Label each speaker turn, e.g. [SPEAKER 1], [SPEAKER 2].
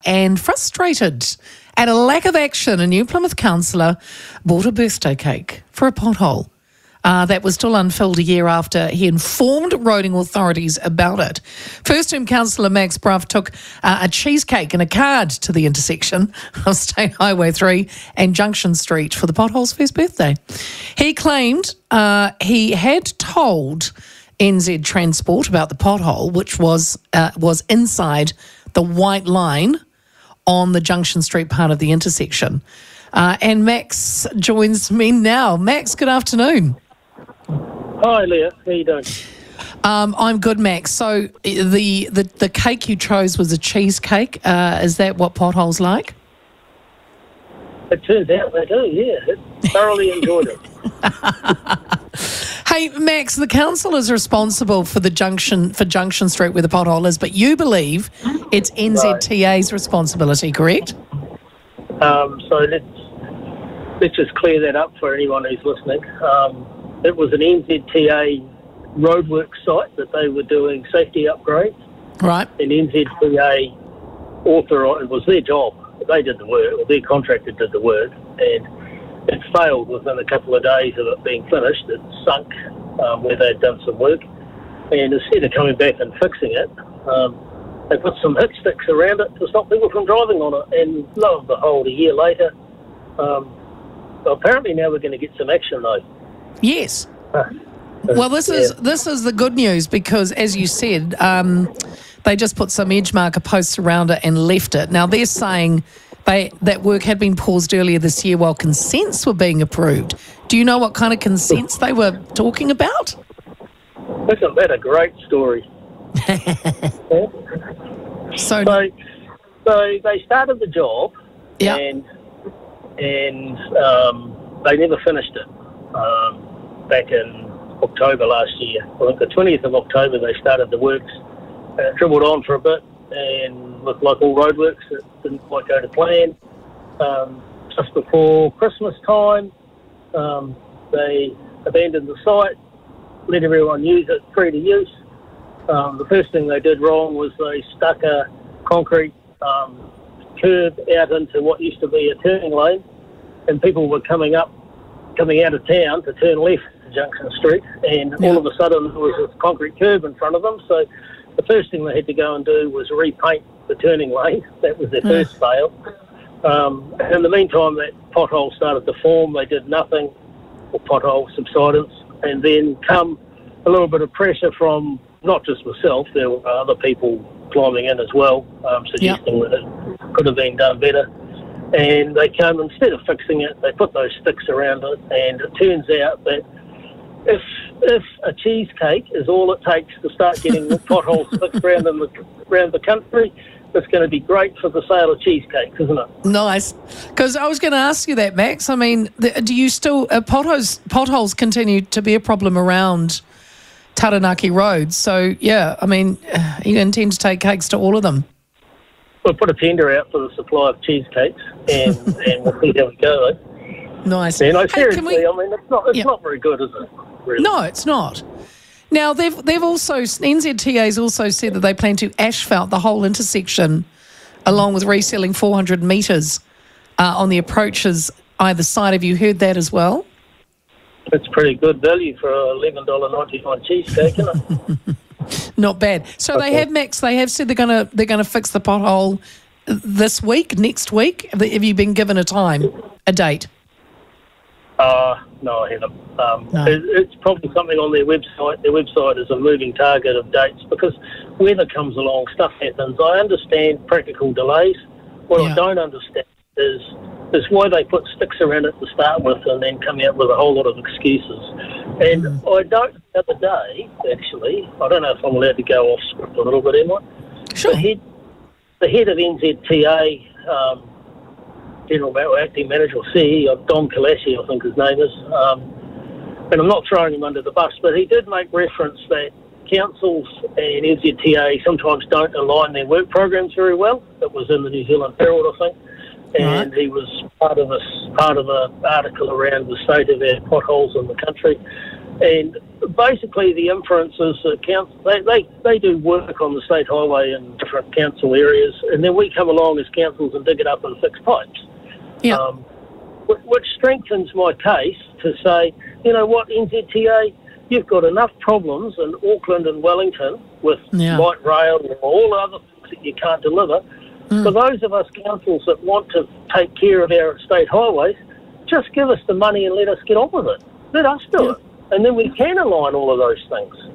[SPEAKER 1] and frustrated at a lack of action, a new Plymouth councillor bought a birthday cake for a pothole that was still unfilled a year after he informed roading authorities about it. First-term councillor Max Brough took a cheesecake and a card to the intersection of State Highway 3 and Junction Street for the pothole's first birthday. He claimed he had told NZ Transport about the pothole, which was inside the white line on the Junction Street part of the intersection. And Max joins me now. Max, good afternoon.
[SPEAKER 2] Hi, Leah. How you doing?
[SPEAKER 1] I'm good, Max. So the cake you chose was a cheesecake. Is that what potholes like?
[SPEAKER 2] It turns out they do, yeah. Thoroughly enjoyed it.
[SPEAKER 1] Hey, Max, the council is responsible for Junction Street where the pothole is, but you believe it's NZTA's responsibility, correct?
[SPEAKER 2] So let's just clear that up for anyone who's listening. It was an NZTA roadwork site that they were doing safety upgrades.
[SPEAKER 1] Right.
[SPEAKER 2] And NZTA authorised, it was their job. They did the work, or their contractor did the work, and it failed within a couple of days of it being finished. It sunk where they'd done some work. And instead of coming back and fixing it, they put some hit sticks around it to stop people from driving on it. And lo and behold, a year later, apparently now we're going to get some action though.
[SPEAKER 1] Yes. Well, this is the good news because, as you said, they just put some edge marker posts around it and left it. Now, they're saying that work had been paused earlier this year while consents were being approved. Do you know what kind of consents they were talking about?
[SPEAKER 2] Isn't that a great story? So they started the job, and they never finished it. Back in October last year, I think the 20th of October, they started the works. Dribbled on for a bit, and with like all roadworks, it didn't quite go to plan. Just before Christmas time, they abandoned the site, let everyone use it free to use. The first thing they did wrong was they stuck a concrete curb out into what used to be a turning lane, and people were coming out of town to turn left to Junction Street, and all of a sudden there was a concrete curb in front of them. So the first thing they had to go and do was repaint the turning lane. That was their first fail. In the meantime, that pothole started to form. They did nothing, or pothole subsidence, and then come a little bit of pressure from not just myself, there were other people climbing in as well, suggesting that it could have been done better. And they come, instead of fixing it, they put those sticks around it, and it turns out that if a cheesecake is all it takes to start getting potholes fixed around the country, it's going to be great for the sale of cheesecakes, isn't it?
[SPEAKER 1] Nice. Because I was going to ask you that, Max. I mean, do you still potholes continue to be a problem around Taranaki Road? So, yeah, I mean, you intend to take cakes to all of them?
[SPEAKER 2] We'll put a tender out for the supply of cheesecakes, and we'll see how we go.
[SPEAKER 1] Nice.
[SPEAKER 2] Yeah, no, seriously, it's not very good, is it? Really?
[SPEAKER 1] No, it's not. Now, they've also, NZTA's also said that they plan to asphalt the whole intersection along with reselling 400 metres on the approaches either side. Have you heard that as well?
[SPEAKER 2] It's pretty good value for a $11.99 cheesecake, isn't it?
[SPEAKER 1] Not bad. So they have said they're gonna fix the pothole this week, next week. Have you been given a date?
[SPEAKER 2] No, I haven't. No. It's probably something on their website. Their website is a moving target of dates because weather comes along, stuff happens. I understand practical delays. What I don't understand is why they put sticks around it to start with and then come out with a whole lot of excuses. And the other day, actually, I don't know if I'm allowed to go off script a little bit, am I?
[SPEAKER 1] Sure.
[SPEAKER 2] The head of NZTA, General Acting Manager, or CEO, Dom Kalassi, I think his name is, and I'm not throwing him under the bus, but he did make reference that councils and NZTA sometimes don't align their work programs very well. That was in the New Zealand Herald, I think. And he was part of an article around the state of our potholes in the country. And basically the inference is that they do work on the state highway in different council areas, and then we come along as councils and dig it up and fix pipes.
[SPEAKER 1] Yeah.
[SPEAKER 2] Which strengthens my case to say, you know what, NZTA, you've got enough problems in Auckland and Wellington with light rail and all the other things that you can't deliver. For those of us councils that want to take care of our state highways, just give us the money and let us get on with it. Let us do it. And then we can align all of those things.